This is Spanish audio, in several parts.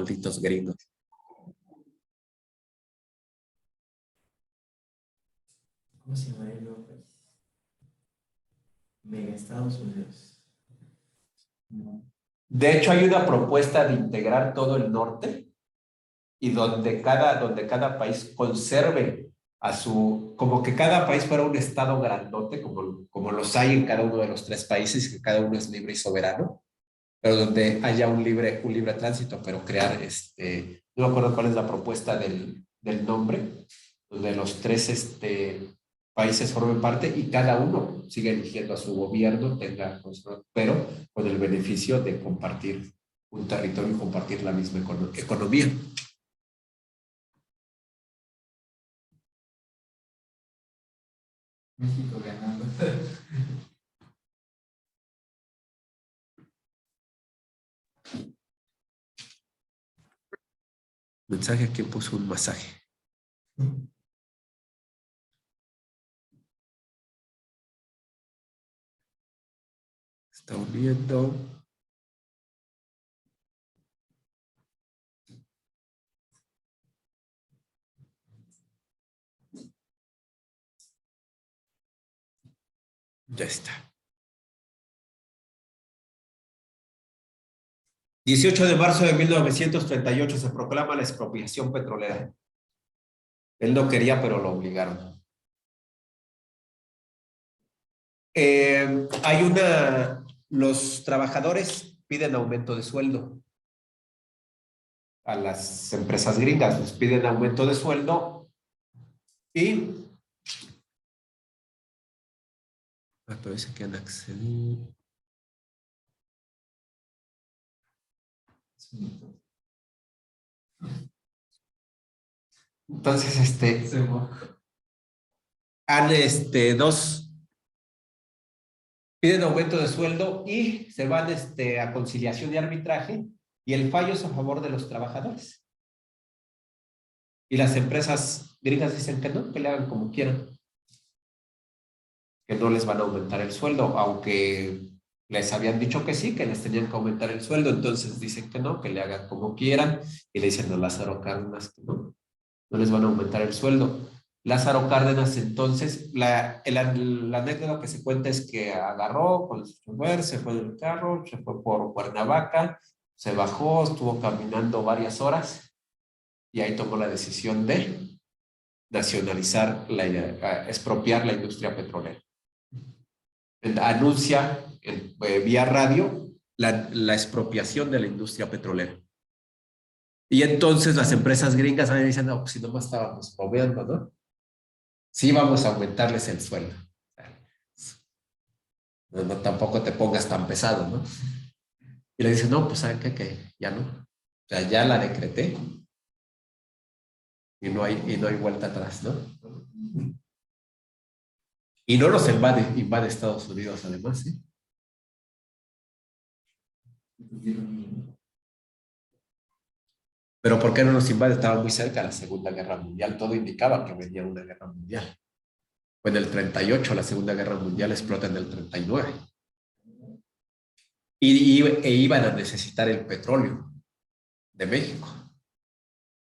malditos gringos. ¿Cómo se llama el nuevo país? Mega Estados Unidos. No. De hecho, hay una propuesta de integrar todo el norte y donde cada país conserve a su, como que cada país fuera un estado grandote, como los hay en cada uno de los tres países, que cada uno es libre y soberano, pero donde haya un libre tránsito, pero crear, no me acuerdo cuál es la propuesta del nombre, donde los tres países formen parte y cada uno siga eligiendo a su gobierno, pero con el beneficio de compartir un territorio y compartir la misma economía. México ganando. Mensaje que puso un masaje. Está uniendo. Ya está. 18 de marzo de 1938 se proclama la expropiación petrolera. Él no quería, pero lo obligaron. Los trabajadores piden aumento de sueldo a las empresas gringas, les piden aumento de sueldo y parece que han accedido. Entonces, piden aumento de sueldo y se van a conciliación y arbitraje y el fallo es a favor de los trabajadores. Y las empresas gringas dicen que no, que le hagan como quieran, que no les van a aumentar el sueldo, aunque les habían dicho que sí, que les tenían que aumentar el sueldo, entonces dicen que no, que le hagan como quieran, y le dicen a Lázaro Cárdenas que no les van a aumentar el sueldo. Lázaro Cárdenas, entonces, la anécdota que se cuenta es que agarró con su chofer, se fue del carro, se fue por Cuernavaca, se bajó, estuvo caminando varias horas y ahí tomó la decisión de nacionalizar, expropiar la industria petrolera. Anuncia vía radio la expropiación de la industria petrolera. Y entonces las empresas gringas van dicen, no, pues si nomás estábamos moviendo, ¿no? Sí vamos a aumentarles el sueldo. No, tampoco te pongas tan pesado, ¿no? Y le dicen, no, pues ¿saben qué? Que ya no. O sea, ya la decreté y no hay vuelta atrás, ¿no? Y no los invade Estados Unidos además, ¿sí? Pero ¿por qué no nos invade? Estaba muy cerca de la Segunda Guerra Mundial. Todo indicaba que venía una guerra mundial. Fue en el 38, la Segunda Guerra Mundial explota en el 39. E iban a necesitar el petróleo de México.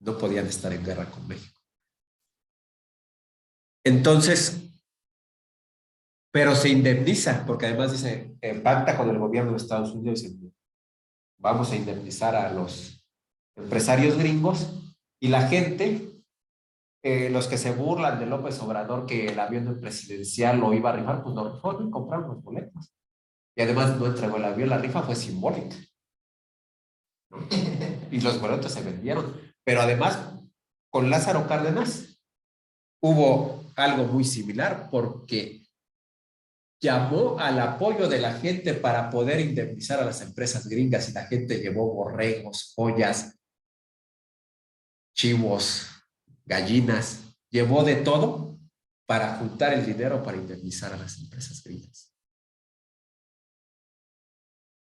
No podían estar en guerra con México. Entonces, pero se indemniza, porque además dice, pacta con el gobierno de Estados Unidos y dice, vamos a indemnizar a los empresarios gringos y la gente, los que se burlan de López Obrador que el avión presidencial lo iba a rifar, pues no rifó, no compraron los boletos. Y además no entregó el avión, la rifa fue simbólica. Y los boletos se vendieron. Pero además, con Lázaro Cárdenas hubo algo muy similar porque llamó al apoyo de la gente para poder indemnizar a las empresas gringas y la gente llevó borregos, joyas, chivos, gallinas, llevó de todo para juntar el dinero para indemnizar a las empresas gringas.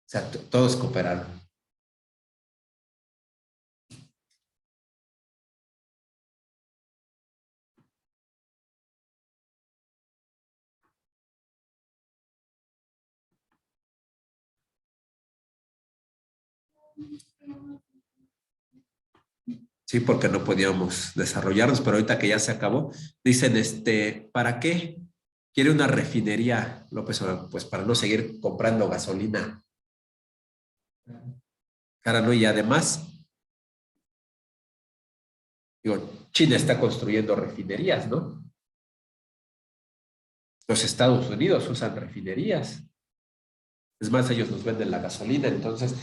O sea, todos cooperaron. Sí, porque no podíamos desarrollarnos, pero ahorita que ya se acabó, dicen, ¿para qué quiere una refinería López Obrador? Pues para no seguir comprando gasolina cara, ¿no? Y además, digo, China está construyendo refinerías, ¿no? Los Estados Unidos usan refinerías. Es más, ellos nos venden la gasolina. Entonces,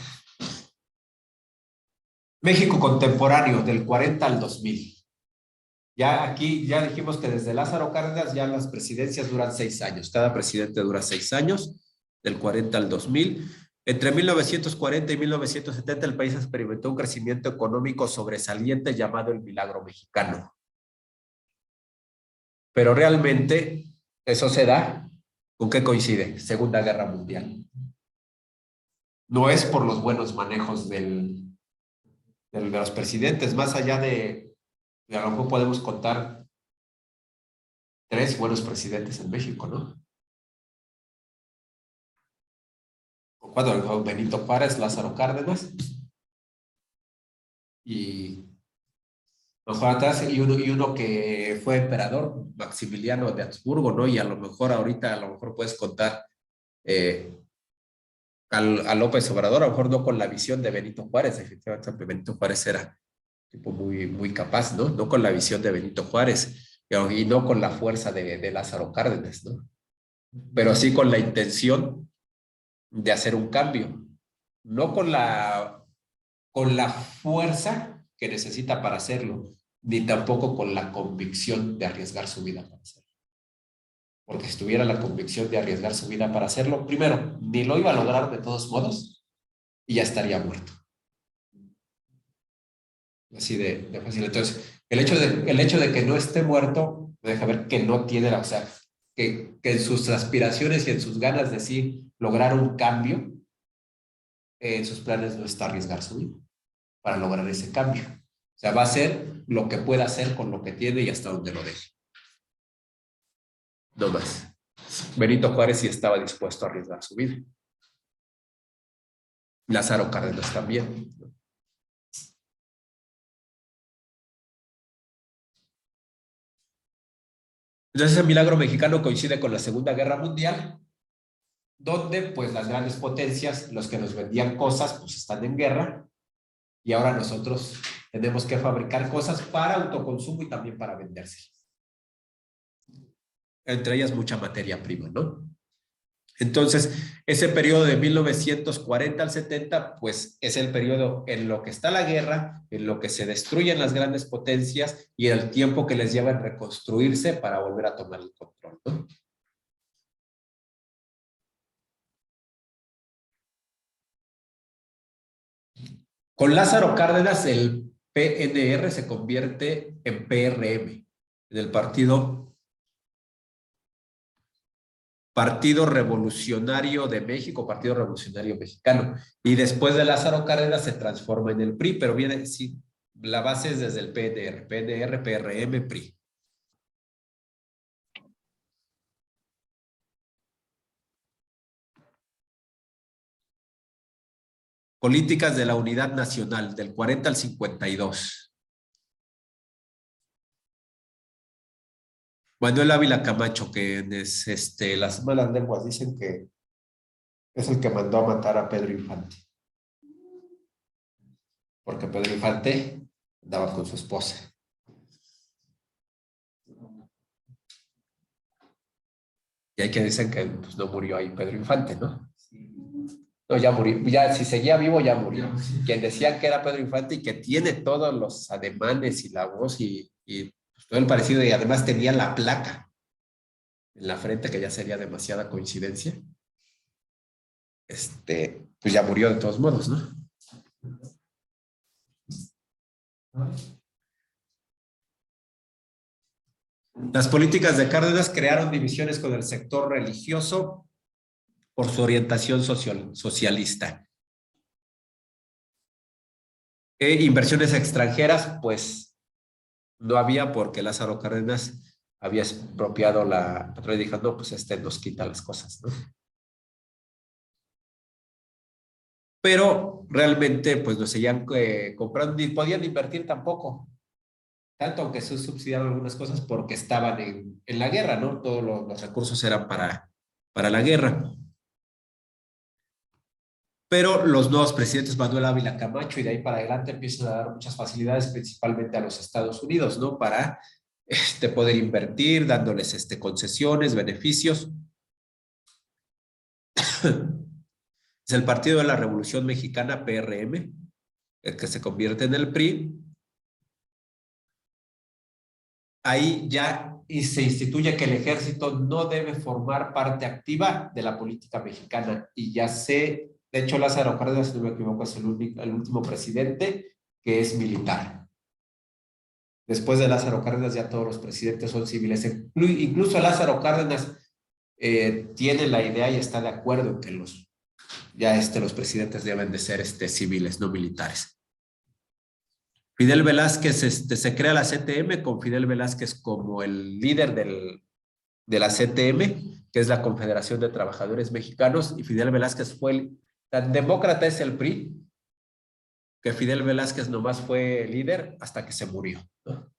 México contemporáneo, del 40 al 2000. Ya aquí, ya dijimos que desde Lázaro Cárdenas ya las presidencias duran 6 años. Cada presidente dura 6 años, del 40 al 2000. Entre 1940 y 1970 el país experimentó un crecimiento económico sobresaliente llamado el milagro mexicano. Pero realmente eso se da, ¿con qué coincide? Segunda Guerra Mundial. No es por los buenos manejos de los presidentes, más allá a lo mejor podemos contar 3 buenos presidentes en México, ¿no? Cuando Benito Juárez, Lázaro Cárdenas y mejor atrás, y uno que fue emperador, Maximiliano de Habsburgo, ¿no? Y a lo mejor ahorita, a lo mejor puedes contar eh, a López Obrador, a lo mejor no con la visión de Benito Juárez, efectivamente Benito Juárez era tipo muy, muy capaz, ¿no? No con la visión de Benito Juárez y no con la fuerza de Lázaro Cárdenas, ¿no? Pero sí con la intención de hacer un cambio, no con la fuerza que necesita para hacerlo, ni tampoco con la convicción de arriesgar su vida para hacerlo. Porque si tuviera la convicción de arriesgar su vida para hacerlo, primero, ni lo iba a lograr de todos modos y ya estaría muerto. Así de fácil. Entonces, el hecho de que no esté muerto, me deja ver que no tiene o sea, que en sus aspiraciones y en sus ganas de sí lograr un cambio, en sus planes no está arriesgar su vida para lograr ese cambio. O sea, va a hacer lo que pueda hacer con lo que tiene y hasta donde lo deje. No más. Benito Juárez sí estaba dispuesto a arriesgar su vida. Lázaro Cárdenas también. Entonces, el milagro mexicano coincide con la Segunda Guerra Mundial, donde pues las grandes potencias, los que nos vendían cosas, pues están en guerra y ahora nosotros tenemos que fabricar cosas para autoconsumo y también para venderse. Entre ellas mucha materia prima, ¿no? Entonces, ese periodo de 1940 al 70, pues es el periodo en lo que está la guerra, en lo que se destruyen las grandes potencias y el tiempo que les lleva en reconstruirse para volver a tomar el control, ¿no? Con Lázaro Cárdenas, el PNR se convierte en PRM, en el Partido Revolucionario de México, Partido Revolucionario Mexicano. Y después de Lázaro Cárdenas se transforma en el PRI, pero viene, sí, la base es desde el PNR, PRM, PRI. Políticas de la Unidad Nacional, del 40 al 52. Manuel Ávila Camacho, que es, las malas lenguas dicen que es el que mandó a matar a Pedro Infante. Porque Pedro Infante andaba con su esposa. Y hay que dicen que pues, no murió ahí Pedro Infante, ¿no? No, ya murió. Ya, si seguía vivo, ya murió. Quien decía que era Pedro Infante y que tiene todos los ademanes y la voz y pues, todo el parecido, y además tenía la placa en la frente, que ya sería demasiada coincidencia. Pues ya murió de todos modos, ¿no? Las políticas de Cárdenas crearon divisiones con el sector religioso por su orientación socialista. Inversiones extranjeras, pues no había porque Lázaro Cárdenas había expropiado la petróleo y dijo, no, pues nos quita las cosas, ¿no? pero realmente pues no seguían comprando ni podían invertir tampoco, tanto aunque se subsidiaron algunas cosas porque estaban en la guerra, ¿no? Todos los recursos eran para la guerra. Pero los nuevos presidentes Manuel Ávila Camacho y de ahí para adelante empiezan a dar muchas facilidades, principalmente a los Estados Unidos, ¿no? Para poder invertir, dándoles concesiones, beneficios. Es el Partido de la Revolución Mexicana, PRM, el que se convierte en el PRI. Ahí ya se instituye que el ejército no debe formar parte activa de la política mexicana y ya de hecho Lázaro Cárdenas, si no me equivoco, es el último presidente que es militar. Después de Lázaro Cárdenas ya todos los presidentes son civiles. Incluso Lázaro Cárdenas tiene la idea y está de acuerdo en que los presidentes deben de ser civiles, no militares. Fidel Velázquez, se crea la CTM con Fidel Velázquez como el líder de la CTM, que es la Confederación de Trabajadores Mexicanos, y Fidel Velázquez tan demócrata es el PRI, que Fidel Velázquez nomás fue líder hasta que se murió, ¿no?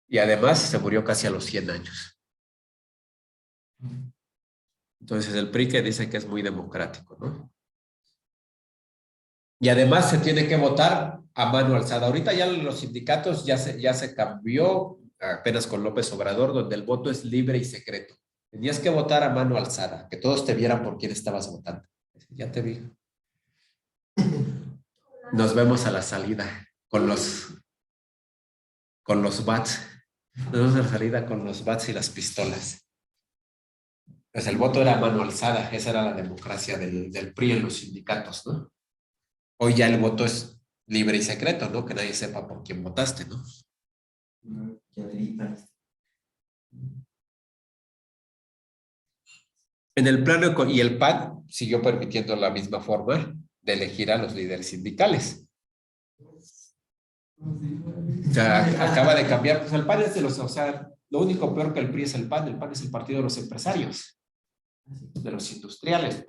Y además se murió casi a los 100 años. Entonces el PRI que dice que es muy democrático, ¿no? Y además se tiene que votar a mano alzada. Ahorita ya los sindicatos ya se cambió apenas con López Obrador, donde el voto es libre y secreto. Tenías que votar a mano alzada, que todos te vieran por quién estabas votando. Ya te vi. Nos vemos a la salida con los bats. Nos vemos a la salida con los bats y las pistolas. Pues el voto era a mano alzada. Esa era la democracia del PRI en los sindicatos, ¿no? Hoy ya el voto es libre y secreto, ¿no? Que nadie sepa por quién votaste, ¿no? En el plano, y el PAN siguió permitiendo la misma forma de elegir a los líderes sindicales. O sea, acaba de cambiar, pues el PAN es o sea, lo único peor que el PRI es el PAN es el partido de los empresarios, de los industriales.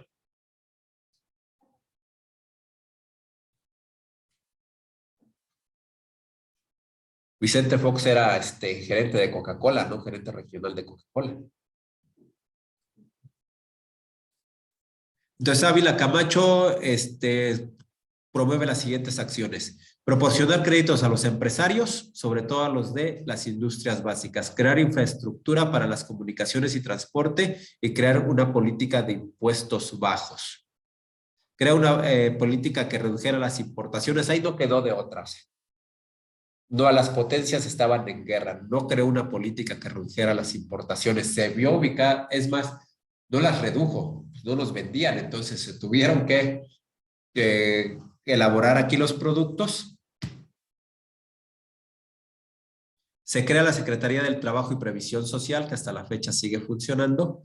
Vicente Fox era gerente de Coca-Cola, ¿no? Gerente regional de Coca-Cola. Entonces Ávila Camacho promueve las siguientes acciones: proporcionar créditos a los empresarios, sobre todo a los de las industrias básicas, crear infraestructura para las comunicaciones y transporte y crear una política de impuestos bajos. Crea una política que redujera las importaciones. Ahí no quedó de otras. No, a las potencias estaban en guerra. No creó una política que redujera las importaciones. Se vio ubicada, es más, no las redujo, no los vendían. Entonces se tuvieron que elaborar aquí los productos. Se crea la Secretaría del Trabajo y Previsión Social, que hasta la fecha sigue funcionando,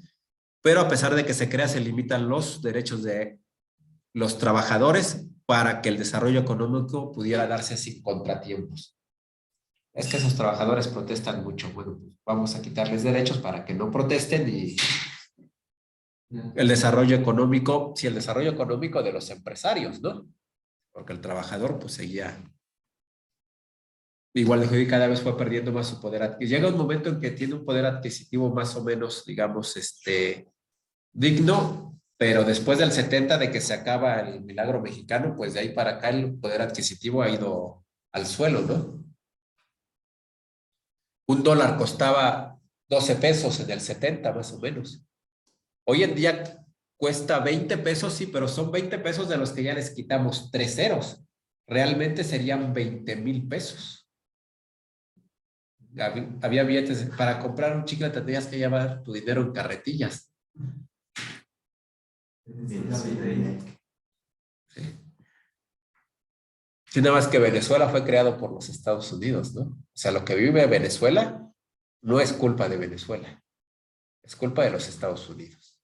pero a pesar de que se crea, se limitan los derechos de los trabajadores para que el desarrollo económico pudiera darse sin contratiempos. Es que esos trabajadores protestan mucho. Bueno, pues vamos a quitarles derechos para que no protesten y el desarrollo económico, sí, el desarrollo económico de los empresarios, ¿no? Porque el trabajador pues seguía igual de y cada vez fue perdiendo más su poder adquisitivo. Llega un momento en que tiene un poder adquisitivo más o menos, digamos, digno, pero después del 70 de que se acaba el milagro mexicano, pues de ahí para acá el poder adquisitivo ha ido al suelo, ¿no? $1 costaba 12 pesos en el 70 más o menos. Hoy en día cuesta 20 pesos, sí, pero son 20 pesos de los que ya les quitamos 3 ceros. Realmente serían 20,000 pesos. Había billetes, para comprar un chicle tendrías que llevar tu dinero en carretillas. Sí. Sí, nada más que Venezuela fue creado por los Estados Unidos, ¿no? O sea, lo que vive Venezuela no es culpa de Venezuela, es culpa de los Estados Unidos.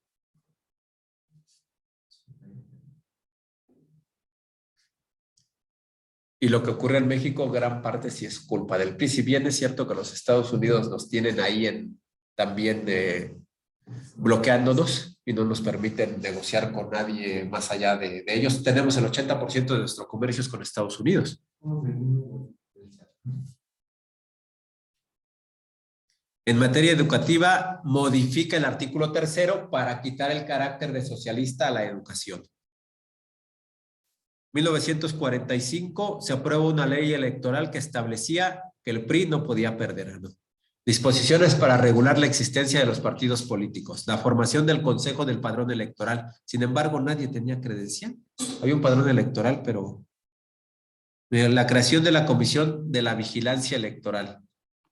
Y lo que ocurre en México, gran parte sí es culpa del PRI. Si bien es cierto que los Estados Unidos nos tienen ahí también bloqueándonos y no nos permiten negociar con nadie más allá de ellos. Tenemos el 80% de nuestro comercio es con Estados Unidos. En materia educativa, modifica el artículo 3º para quitar el carácter de socialista a la educación. 1945 se aprueba una ley electoral que establecía que el PRI no podía perder, ¿no? Disposiciones para regular la existencia de los partidos políticos, la formación del Consejo del Padrón Electoral. Sin embargo, nadie tenía credencial. Había un padrón electoral, pero la creación de la Comisión de la Vigilancia Electoral.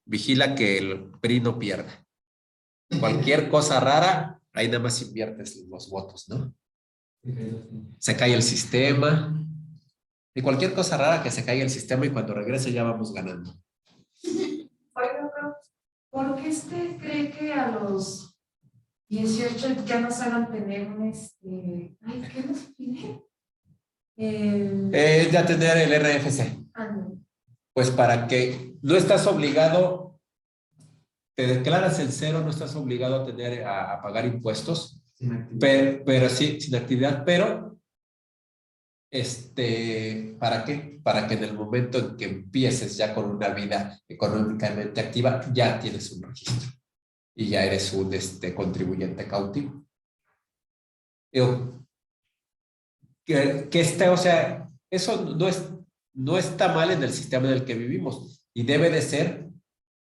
Vigila que el PRI no pierda. Cualquier cosa rara, ahí nada más inviertes los votos, ¿no? Se cae el sistema. Y cualquier cosa rara que se caiga el sistema y cuando regrese ya vamos ganando. Oiga, pero ¿por qué usted cree que a los 18 ya nos hagan tener un ay, ¿qué nos pide? Ya tener el RFC. No. Pues para que no estás obligado, te declaras el cero, no estás obligado a tener a pagar impuestos, pero sí, sin actividad, pero ¿para qué? Para que en el momento en que empieces ya con una vida económicamente activa, ya tienes un registro y ya eres un contribuyente cautivo. Digo, o sea, eso no está mal en el sistema en el que vivimos y debe de ser,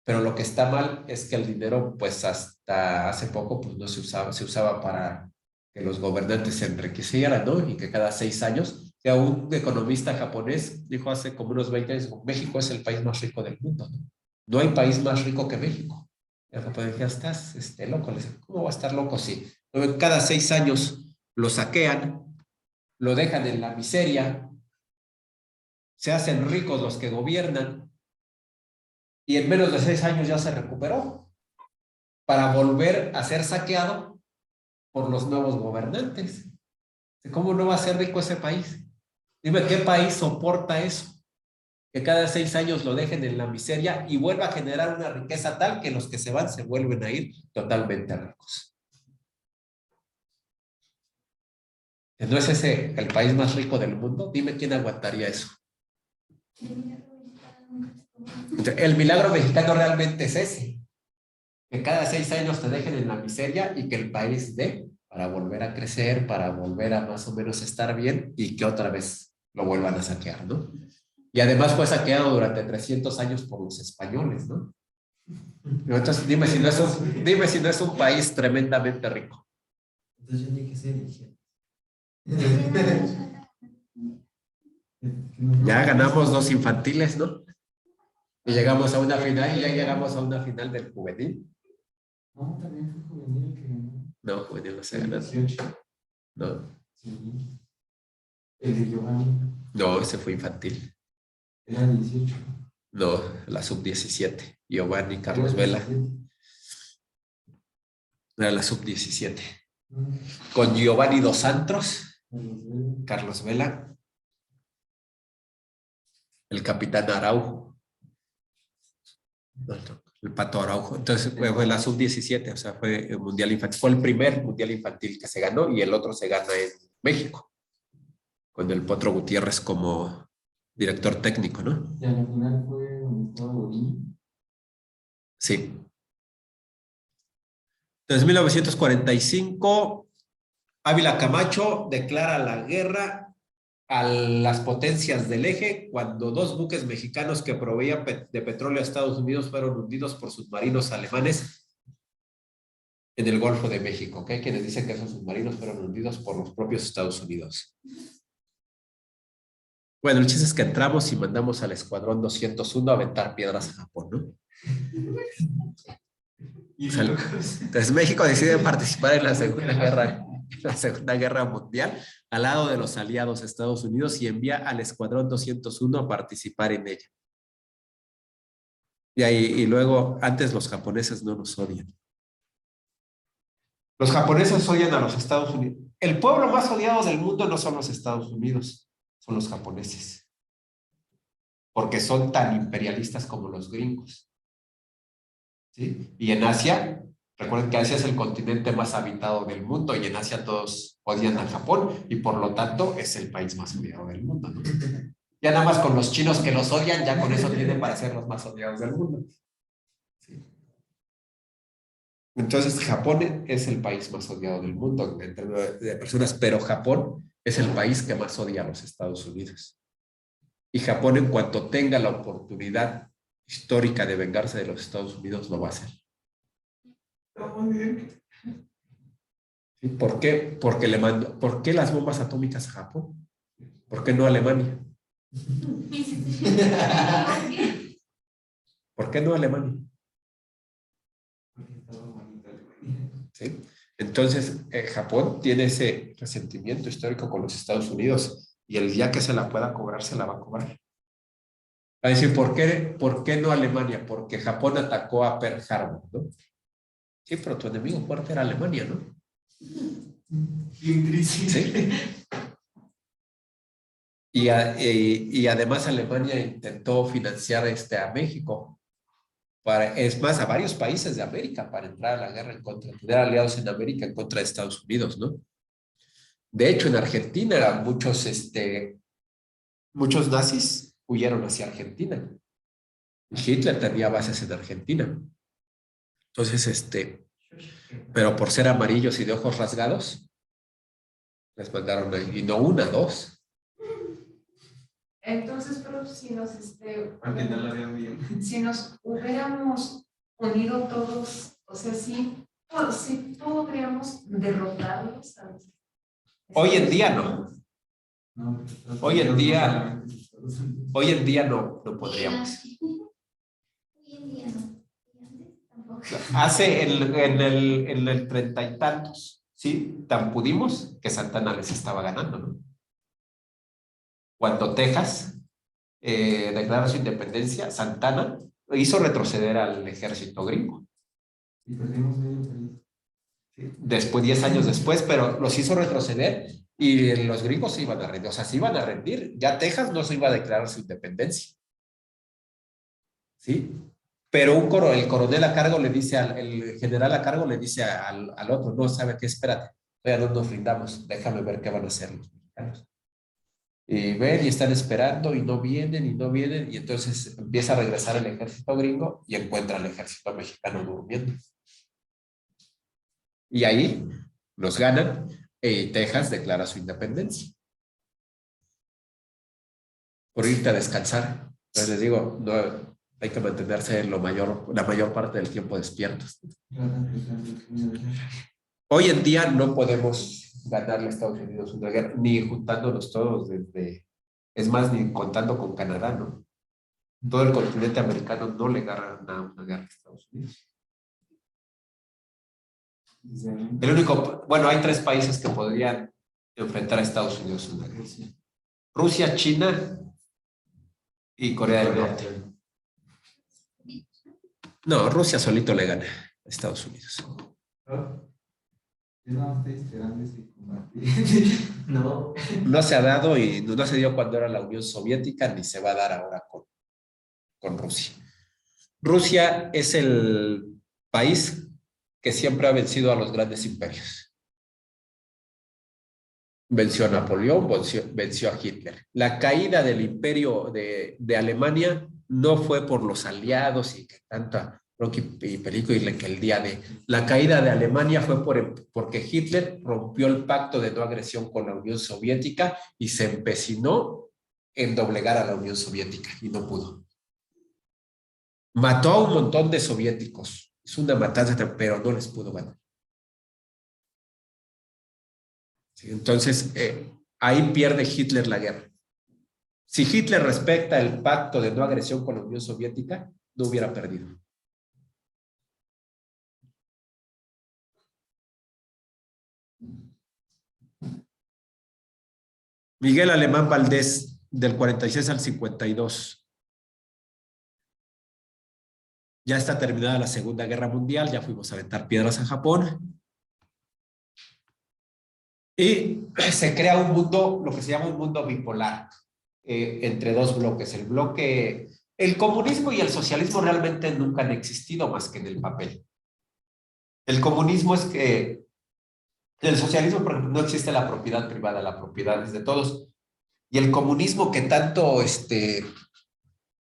pero lo que está mal es que el dinero, pues hasta hace poco, pues no se usaba para que los gobernantes se enriquecieran, ¿no? Y que cada 6 años, ya un economista japonés dijo hace como unos 20 años, México es el país más rico del mundo, ¿no? No hay país más rico que México. El japonés decía, estás loco. Le dice, ¿cómo va a estar loco si cada 6 años lo saquean, lo dejan en la miseria, se hacen ricos los que gobiernan y en menos de 6 años ya se recuperó para volver a ser saqueado por los nuevos gobernantes? ¿Cómo no va a ser rico ese país? Dime, ¿qué país soporta eso? Que cada 6 años lo dejen en la miseria y vuelva a generar una riqueza tal que los que se van se vuelven a ir totalmente ricos. ¿No es ese el país más rico del mundo? Dime quién aguantaría eso. El milagro mexicano realmente es ese. Que cada 6 años te dejen en la miseria y que el país dé para volver a crecer, para volver a más o menos estar bien y que otra vez lo vuelvan a saquear, ¿no? Y además fue saqueado durante 300 años por los españoles, ¿no? Entonces dime si no es un país tremendamente rico. Entonces yo ni que ser Ya ganamos 2 infantiles, ¿no? Y llegamos a una final, y ya llegamos a una final del juvenil. No, también fue juvenil el que ganó. No, juvenil no se ganó. 18. No. Sí. El de Giovanni. No, ese fue infantil. Era 18. No, la sub-17. Giovanni Carlos Vela. Era la sub-17. Con Giovanni Dos Santos, Carlos Vela, el capitán Araujo, el Pato Araujo. Entonces fue la sub-17, o sea, fue el mundial infantil. Fue el primer mundial infantil que se ganó y el otro se gana en México, con el Potro Gutiérrez como director técnico, ¿no? Y al final fue donde estaba Godín. Sí. Entonces, 1945, Ávila Camacho declara la guerra a las potencias del eje cuando 2 buques mexicanos que proveían de petróleo a Estados Unidos fueron hundidos por submarinos alemanes en el Golfo de México. ¿Okay? Quienes dicen que esos submarinos fueron hundidos por los propios Estados Unidos. Bueno, el chiste es que entramos y mandamos al Escuadrón 201 a aventar piedras a Japón, ¿no? Entonces México decide participar en la Segunda Guerra Mundial al lado de los aliados Estados Unidos y envía al Escuadrón 201 a participar en ella. Y luego, antes los japoneses no nos odian. Los japoneses odian a los Estados Unidos. El pueblo más odiado del mundo no son los Estados Unidos, son los japoneses. Porque son tan imperialistas como los gringos. ¿Sí? Y en Asia Recuerden que Asia es el continente más habitado del mundo y en Asia todos odian a Japón y por lo tanto es el país más odiado del mundo, ¿no? Ya nada más con los chinos que los odian, ya con eso tienen para ser los más odiados del mundo. Sí. Entonces, Japón es el país más odiado del mundo en términos de personas, pero Japón es el país que más odia a los Estados Unidos. Y Japón, en cuanto tenga la oportunidad histórica de vengarse de los Estados Unidos, lo va a hacer. Muy bien. ¿Sí? ¿Por qué? Porque ¿por qué las bombas atómicas a Japón? ¿Por qué no a Alemania? ¿Por qué no a Alemania? Porque estaba bonita Alemania. ¿Sí? Entonces, Japón tiene ese resentimiento histórico con los Estados Unidos y el día que se la pueda cobrar, se la va a cobrar. Va a decir, ¿por qué no Alemania? Porque Japón atacó a Pearl Harbor, ¿no? Sí, pero tu enemigo fuerte era Alemania, ¿no? Bien crisis. Sí. Y además Alemania intentó financiar a México, es más, a varios países de América para entrar a la guerra en contra, tener aliados en América en contra de Estados Unidos, ¿no? De hecho, en Argentina muchos nazis huyeron hacia Argentina. Hitler tenía bases en Argentina. Entonces, pero por ser amarillos y de ojos rasgados, les mandaron, y no una, dos. Entonces, pero si nos, Porque no la vean bien. si nos hubiéramos unido todos, o sea, sí podríamos derrotarlos, ¿sabes? Hoy en día no. No, Hoy en día- no solamente Estados Unidos. Hoy en día no podríamos. Hoy en día no. Y antes tampoco. Hace en el 30 y tantos, ¿sí? Tan pudimos que Santana les estaba ganando, ¿no? Cuando Texas declara su independencia, Santana hizo retroceder al ejército gringo. Y perdimos medio país. ¿Sí? Después, 10 años después, pero los hizo retroceder y los gringos se iban a rendir, o sea, se iban a rendir. Ya Texas no se iba a declarar su independencia. ¿Sí? Pero el coronel a cargo le dice, el general a cargo le dice al otro, no, ¿sabe qué? Espérate, todavía no nos rindamos, déjame ver qué van a hacer los mexicanos. Y ven y están esperando y no vienen y entonces empieza a regresar el ejército gringo y encuentra al ejército mexicano durmiendo. Y ahí los ganan y Texas declara su independencia. Por irte a descansar. Entonces les digo, no, hay que mantenerse la mayor parte del tiempo despiertos. Hoy en día no podemos ganarle a Estados Unidos una guerra, ni juntándonos todos es más, ni contando con Canadá, ¿no? Todo el continente americano no le gana una guerra a Estados Unidos. El único, bueno, hay 3 países que podrían enfrentar a Estados Unidos en una guerra. Rusia, China y Corea del Norte. No, Rusia solito le gana a Estados Unidos. Yo no estoy esperando ese combate. No. No se ha dado y no se dio cuando era la Unión Soviética, ni se va a dar ahora con Rusia. Rusia es el país que siempre ha vencido a los grandes imperios. Venció a Napoleón, venció a Hitler. La caída del imperio de Alemania no fue por los aliados y que tanta Rocky y Perico y que el día de la caída de Alemania fue porque Hitler rompió el pacto de no agresión con la Unión Soviética y se empecinó en doblegar a la Unión Soviética y no pudo. Mató a un montón de soviéticos. Es una matanza, pero no les pudo ganar. Sí, entonces, ahí pierde Hitler la guerra. Si Hitler respeta el pacto de no agresión con la Unión Soviética, no hubiera perdido. Miguel Alemán Valdés, del 46 al 52. Ya está terminada la Segunda Guerra Mundial, ya fuimos a aventar piedras a Japón. Y se crea un mundo, lo que se llama un mundo bipolar, entre 2 bloques. El comunismo y el socialismo realmente nunca han existido más que en el papel. El comunismo es que, el socialismo, por ejemplo, no existe la propiedad privada, la propiedad es de todos. Y el comunismo que tanto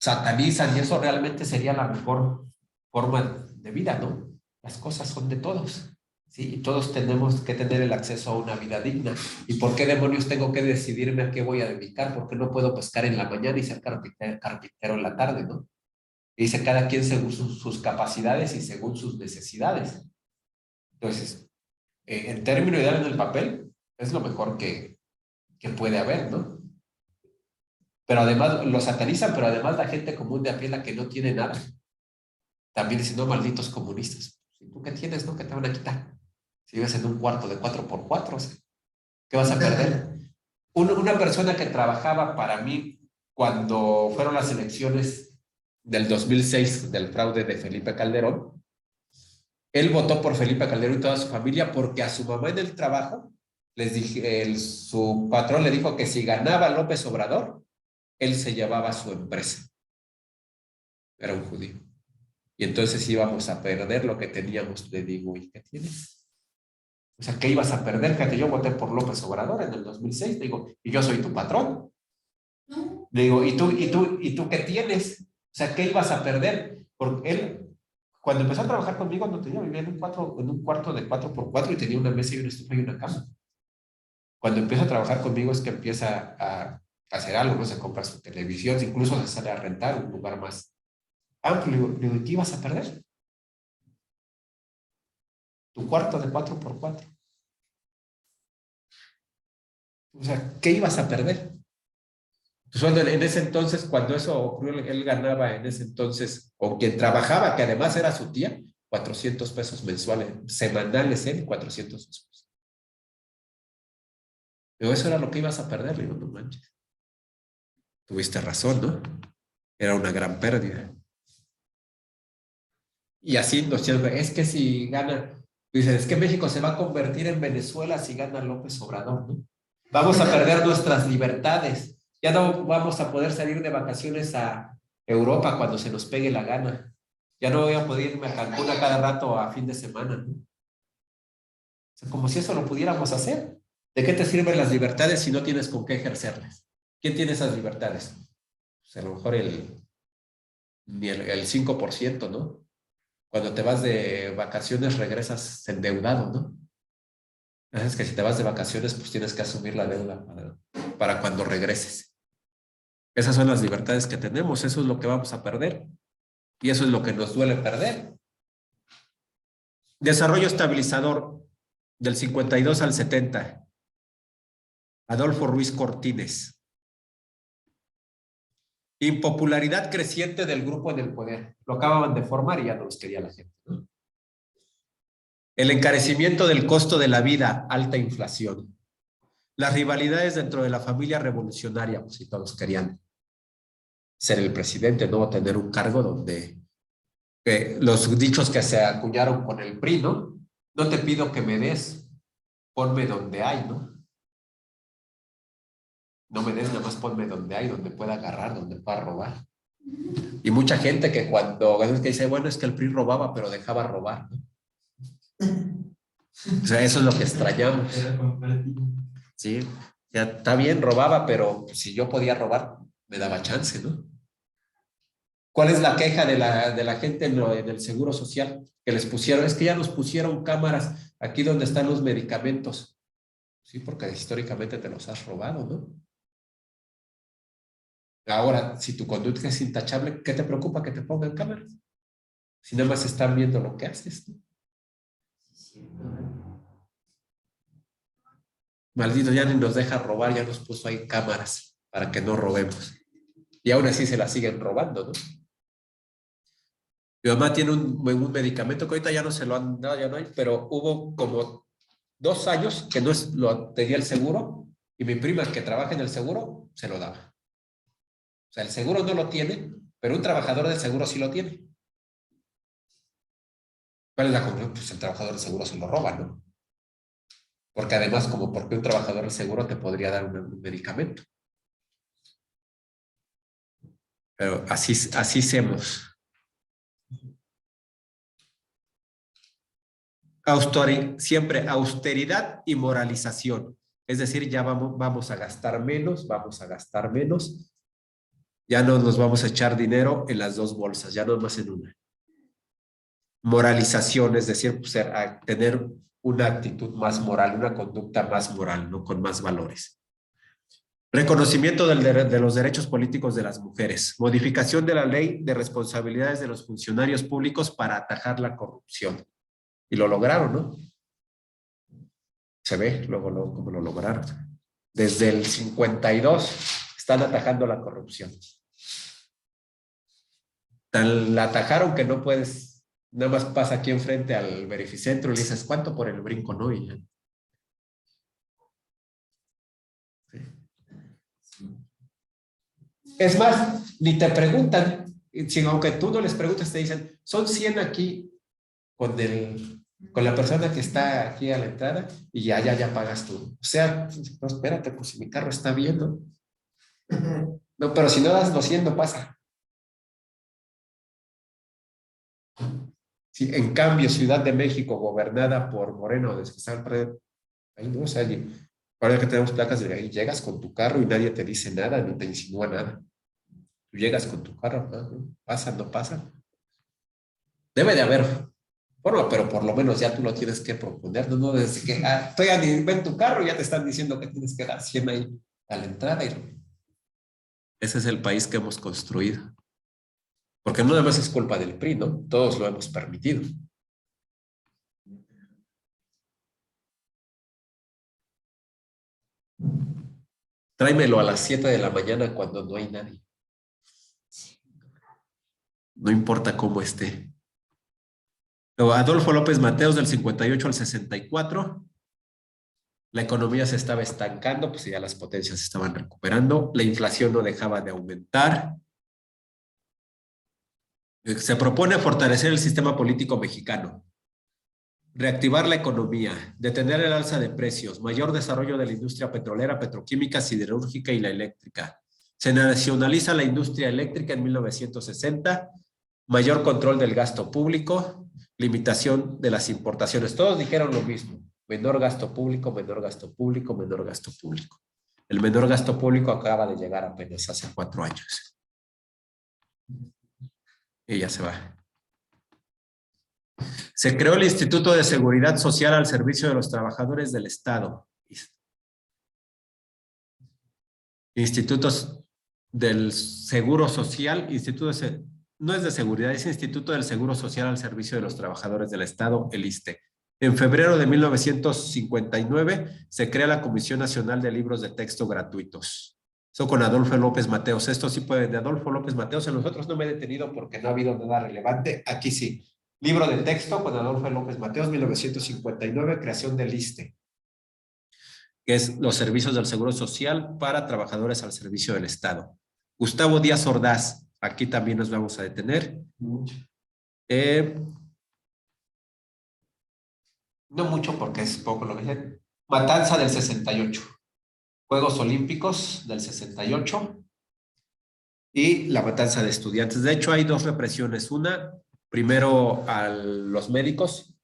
satanizan, y eso realmente sería la mejor forma de vida, ¿no? Las cosas son de todos, ¿sí? Y todos tenemos que tener el acceso a una vida digna. ¿Y por qué demonios tengo que decidirme a qué voy a dedicar? ¿Por qué no puedo pescar en la mañana y ser carpintero en la tarde, ¿no? Y dice cada quien según sus capacidades y según sus necesidades. Entonces, en términos ideales del papel, es lo mejor que puede haber, ¿no? Pero además lo satanizan, pero además la gente común de a pie, la que no tiene nada, también dicen, no, malditos comunistas. ¿Y tú qué tienes, no? ¿Qué te van a quitar? Si vives en un cuarto de 4x4, o sea, ¿qué vas a perder? Una persona que trabajaba para mí cuando fueron las elecciones del 2006 del fraude de Felipe Calderón, él votó por Felipe Calderón y toda su familia porque a su mamá en el trabajo, su patrón le dijo que si ganaba López Obrador, él se llevaba su empresa. Era un judío. Y entonces íbamos a perder lo que teníamos. Le digo, ¿y qué tienes? O sea, ¿qué ibas a perder? Fíjate, yo voté por López Obrador en el 2006. Le digo, y yo soy tu patrón. Le digo, ¿y tú qué tienes? O sea, ¿qué ibas a perder? Porque él, cuando empezó a trabajar conmigo, no tenía, vivía en un cuarto de 4x4 y tenía una mesa y una estufa y una cama. Cuando empieza a trabajar conmigo es que empieza a hacer algo, ¿no? Se compra su televisión, incluso se sale a rentar un lugar más amplio. Le digo, ¿y qué ibas a perder? Tu cuarto de 4x4. O sea, ¿qué ibas a perder? Tu sueldo en ese entonces, cuando eso ocurrió, él ganaba en ese entonces, o quien trabajaba, que además era su tía, 400 pesos mensuales, semanales él, 400 pesos. Pero eso era lo que ibas a perder. Le digo, no manches. Tuviste razón, ¿no? Era una gran pérdida. Y así nos decían, es que si gana, dicen, es que México se va a convertir en Venezuela si gana López Obrador, ¿no? Vamos a perder nuestras libertades. Ya no vamos a poder salir de vacaciones a Europa cuando se nos pegue la gana. Ya no voy a poder irme a Cancún a cada rato a fin de semana, ¿no? O sea, como si eso lo pudiéramos hacer. ¿De qué te sirven las libertades si no tienes con qué ejercerlas? ¿Quién tiene esas libertades? Pues a lo mejor ni el 5%, ¿no? Cuando te vas de vacaciones regresas endeudado, ¿no? Es que si te vas de vacaciones, pues tienes que asumir la deuda para cuando regreses. Esas son las libertades que tenemos, eso es lo que vamos a perder y eso es lo que nos duele perder. Desarrollo estabilizador del 52 al 70. Adolfo Ruiz Cortines. Impopularidad creciente del grupo en el poder. Lo acababan de formar y ya no los quería la gente, ¿no? El encarecimiento del costo de la vida, alta inflación. Las rivalidades dentro de la familia revolucionaria, pues si todos querían ser el presidente, no tener un cargo donde los dichos que se acuñaron con el PRI, ¿no? No te pido que me des, ponme donde hay, ¿no? No me des, nada más ponme donde hay, donde pueda agarrar, donde pueda robar. Y mucha gente que cuando es que dice, bueno, es que el PRI robaba, pero dejaba robar, ¿no? O sea, eso es lo que extrañamos. Sí, ya está bien, robaba, pero si yo podía robar, me daba chance, ¿no? ¿Cuál es la queja de la gente en el Seguro Social? Que les pusieron, es que ya nos pusieron cámaras aquí donde están los medicamentos. Sí, porque históricamente te los has robado, ¿no? Ahora, si tu conducta es intachable, ¿qué te preocupa que te pongan cámaras? Si nada más están viendo lo que haces, ¿no? Maldito, ya ni nos deja robar, ya nos puso ahí cámaras para que no robemos. Y aún así se la siguen robando, ¿no? Mi mamá tiene un medicamento que ahorita ya no se lo han dado, ya no hay, pero hubo como 2 años que no lo tenía el seguro y mi prima que trabaja en el seguro se lo daba. O sea, el seguro no lo tiene, pero un trabajador del seguro sí lo tiene. ¿Cuál es la conclusión? Pues el trabajador del seguro se lo roba, ¿no? Porque además, como porque un trabajador del seguro te podría dar un medicamento. Pero así hacemos. Siempre austeridad y moralización. Es decir, ya vamos a gastar menos, ya no nos vamos a echar dinero en las dos bolsas, ya no más en una. Moralización, es decir, pues, a tener una actitud más moral, una conducta más moral, ¿no? Con más valores. Reconocimiento de los derechos políticos de las mujeres. Modificación de la ley de responsabilidades de los funcionarios públicos para atajar la corrupción. Y lo lograron, ¿no? Se ve luego cómo lo lograron. Desde el 52 están atajando la corrupción. Tan la atajaron que no puedes, nada más pasa aquí enfrente al verificentro y le dices, ¿cuánto por el brinco? ¿No? Y ya. Es más, ni te preguntan, sino aunque tú no les preguntes, te dicen, son 100 aquí con la persona que está aquí a la entrada y ya pagas tú. O sea, no, espérate, pues si mi carro está bien, ¿no? No, pero si no das 200 pasa. Sí, en cambio, Ciudad de México, gobernada por Moreno, desde que está ahí no, o sea, ahora que tenemos placas de ahí, llegas con tu carro y nadie te dice nada, ni te insinúa nada. Tú llegas con tu carro, ¿no? Pasa, no pasa. Debe de haber forma, pero por lo menos ya tú lo tienes que proponer, no desde que todavía ni ven tu carro, ya te están diciendo que tienes que dar 100 ahí a la entrada. Ese es el país que hemos construido. Porque no nada más es culpa del PRI, ¿no? Todos lo hemos permitido. Tráemelo a las 7 de la mañana cuando no hay nadie. No importa cómo esté. Luego, Adolfo López Mateos del 58 al 64. La economía se estaba estancando, pues ya las potencias se estaban recuperando. La inflación no dejaba de aumentar. Se propone fortalecer el sistema político mexicano, reactivar la economía, detener el alza de precios, mayor desarrollo de la industria petrolera, petroquímica, siderúrgica y la eléctrica. Se nacionaliza la industria eléctrica en 1960, mayor control del gasto público, limitación de las importaciones. Todos dijeron lo mismo, menor gasto público, menor gasto público, menor gasto público. El menor gasto público acaba de llegar apenas hace 4 años. Y ya se va. Se creó el Instituto de Seguridad Social al servicio de los trabajadores del Estado. Institutos del Seguro Social, no es de seguridad, es Instituto del Seguro Social al servicio de los trabajadores del Estado, el ISSSTE. En febrero de 1959 se crea la Comisión Nacional de Libros de Texto Gratuitos. Eso con Adolfo López Mateos. Esto sí puede, de Adolfo López Mateos. En los otros no me he detenido porque no ha habido nada relevante. Aquí sí. Libro de texto con Adolfo López Mateos, 1959, creación del ISSSTE, que es los servicios del Seguro Social para trabajadores al servicio del Estado. Gustavo Díaz Ordaz, aquí también nos vamos a detener. No mucho porque es poco lo que dije. Matanza del 68. Juegos Olímpicos del 68 y la matanza de estudiantes. De hecho, hay 2 represiones. Una, primero a los médicos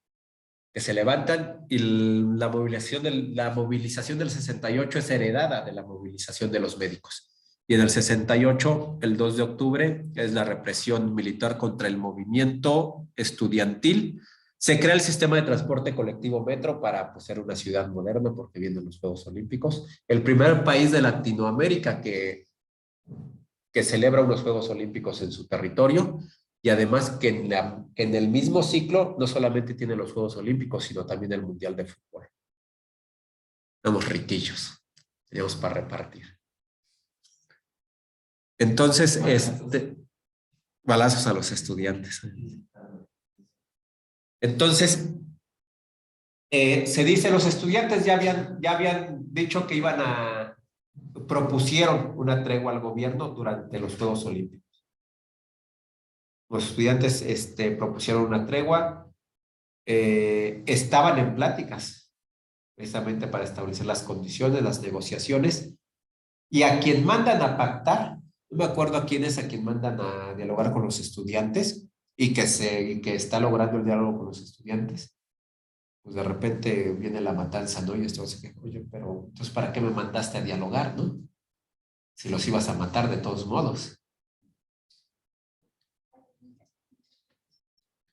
que se levantan y la movilización del 68 es heredada de la movilización de los médicos. Y en el 68, el 2 de octubre, es la represión militar contra el movimiento estudiantil. Se crea el sistema de transporte colectivo metro para pues, ser una ciudad moderna porque vienen los Juegos Olímpicos. El primer país de Latinoamérica que celebra unos Juegos Olímpicos en su territorio y además que en el mismo ciclo no solamente tiene los Juegos Olímpicos, sino también el Mundial de Fútbol. Somos riquillos, tenemos para repartir. Entonces, balazos a los estudiantes. Entonces, se dice, los estudiantes ya habían dicho que propusieron una tregua al gobierno durante los Juegos Olímpicos. Los estudiantes propusieron una tregua, estaban en pláticas, precisamente para establecer las condiciones, las negociaciones, y a quien mandan a pactar, no me acuerdo a quién es a quien mandan a dialogar con los estudiantes, y que está logrando el diálogo con los estudiantes. pues de repente viene la matanza, ¿no? Y esto así que, oye, pero entonces ¿para qué me mandaste a dialogar, no? Si los ibas a matar de todos modos.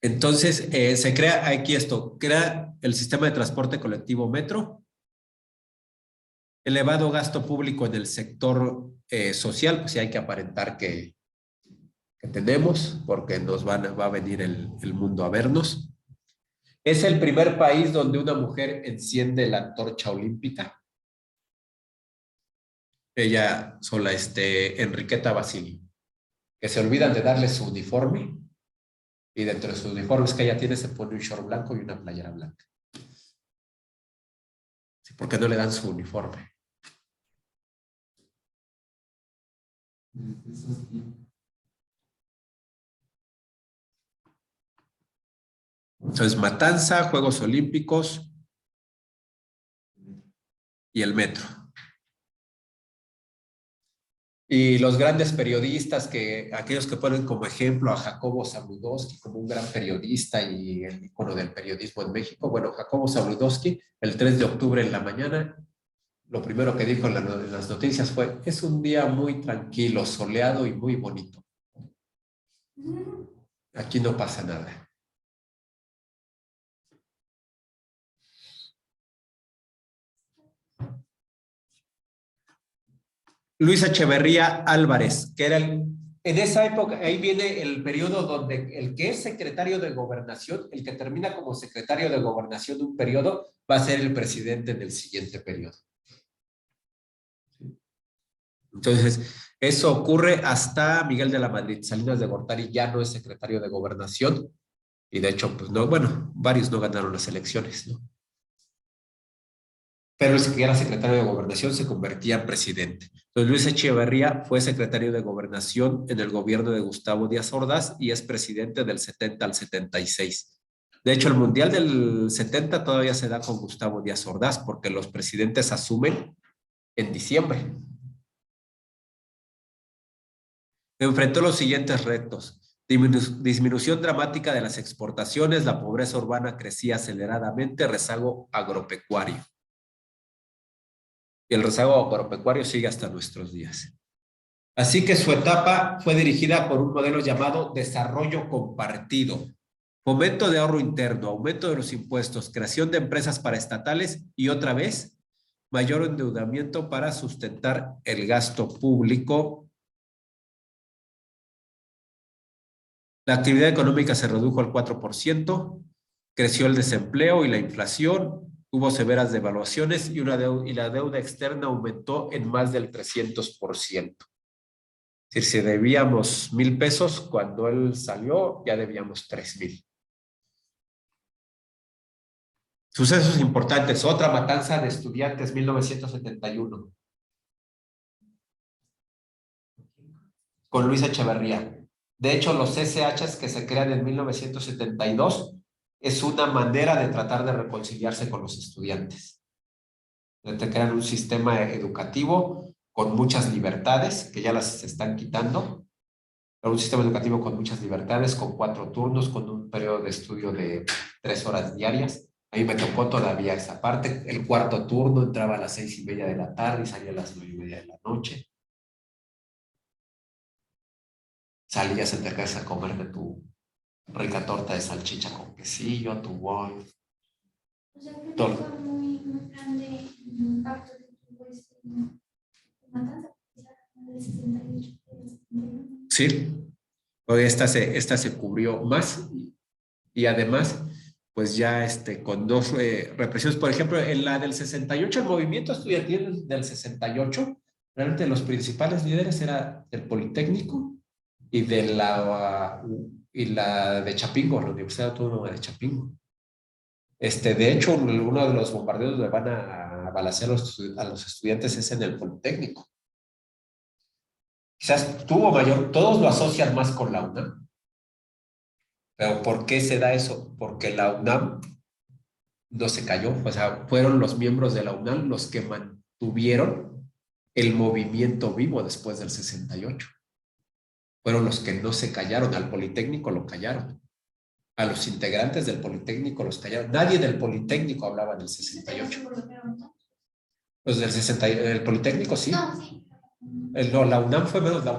Entonces, se crea aquí esto, crea el sistema de transporte colectivo metro, elevado gasto público en el sector social, pues sí hay que aparentar que tenemos, porque va a venir el mundo a vernos. Es el primer país donde una mujer enciende la antorcha olímpica. Ella sola, Enriqueta Basili, que se olvidan de darle su uniforme y dentro de sus uniformes que ella tiene se pone un short blanco y una playera blanca. Sí, porque no le dan su uniforme. Eso sí. Entonces, Matanza, Juegos Olímpicos y el metro. Y los grandes periodistas, aquellos que ponen como ejemplo a Jacobo Zabludovsky como un gran periodista y el ícono del periodismo en México. Bueno, Jacobo Zabludovsky, el 3 de octubre en la mañana, lo primero que dijo en las noticias fue: es un día muy tranquilo, soleado y muy bonito. Aquí no pasa nada. Luis Echeverría Álvarez, que era en esa época, ahí viene el periodo donde el que es secretario de gobernación, el que termina como secretario de gobernación de un periodo, va a ser el presidente del siguiente periodo. Entonces, eso ocurre hasta Miguel de la Madrid. Salinas de Gortari ya no es secretario de gobernación y de hecho, pues no, bueno, varios no ganaron las elecciones, ¿no? Pero el que era secretario de gobernación se convertía en presidente. Entonces, Luis Echeverría fue secretario de gobernación en el gobierno de Gustavo Díaz Ordaz y es presidente del 70 al 76. De hecho, el mundial del 70 todavía se da con Gustavo Díaz Ordaz porque los presidentes asumen en diciembre. Enfrentó los siguientes retos: disminución dramática de las exportaciones, la pobreza urbana crecía aceleradamente, rezago agropecuario. Y el rezago agropecuario sigue hasta nuestros días. Así que su etapa fue dirigida por un modelo llamado desarrollo compartido, fomento de ahorro interno, aumento de los impuestos, creación de empresas paraestatales y otra vez mayor endeudamiento para sustentar el gasto público. La actividad económica se redujo al 4%, creció el desempleo y la inflación, hubo severas devaluaciones y la deuda externa aumentó en más del 300%. Es decir, si debíamos 1,000 pesos, cuando él salió ya debíamos 3,000. Sucesos importantes: otra matanza de estudiantes, 1971, con Luis Echeverría. De hecho, los SHs que se crean en 1972 es una manera de tratar de reconciliarse con los estudiantes. Te crean un sistema educativo con muchas libertades, que ya las están quitando, pero un sistema educativo con muchas libertades, con 4 turnos, con un periodo de estudio de 3 horas diarias. A mí me tocó todavía esa parte. El cuarto turno entraba a las 6:30 de la tarde y salía a las 9:30 de la noche. Salías a tu casa a comerte tu rica torta de salchicha con quesillo, tu bol. O sea que Todo. fue muy, muy grande el impacto que tuvo matanza, del 68 al 71. Sí, esta se cubrió más y además, pues ya con 2 represiones. Por ejemplo, en la del 68, el movimiento estudiantil del 68, realmente los principales líderes era el Politécnico y la de Chapingo, la Universidad Autónoma de Chapingo. De hecho, uno de los bombardeos donde van a balacear a los estudiantes es en el Politécnico. Quizás tuvo mayor, todos lo asocian más con la UNAM. Pero ¿por qué se da eso? Porque la UNAM no se cayó. O sea, fueron los miembros de la UNAM los que mantuvieron el movimiento vivo después del 68. Fueron los que no se callaron. Al Politécnico lo callaron. A los integrantes del Politécnico los callaron. Nadie del Politécnico hablaba del 68. Los del 60, el Politécnico sí. No, sí. No, la UNAM fue menos. La